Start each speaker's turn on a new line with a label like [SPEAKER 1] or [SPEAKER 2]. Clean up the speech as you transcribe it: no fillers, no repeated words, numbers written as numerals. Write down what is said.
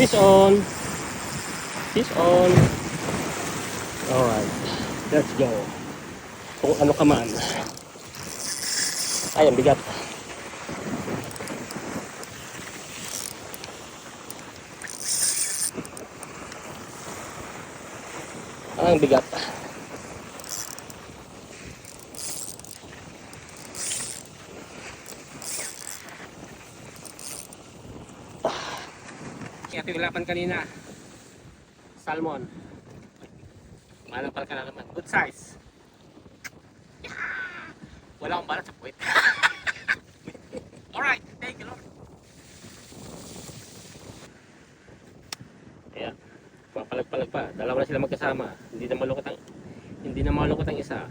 [SPEAKER 1] Fish on. Fish on. Alright. Let's go. Kung ano ka man. Ay, ang bigat. Ang bigat. Kaya tinglapan kanina. Salmon. Malapal ka na naman. Good size. Wala akong balat sa puwet. Alright, thank you Lord. Ayan, mapalag-palag pa. Dalawa na sila magkasama. Hindi na malungkot ang isa.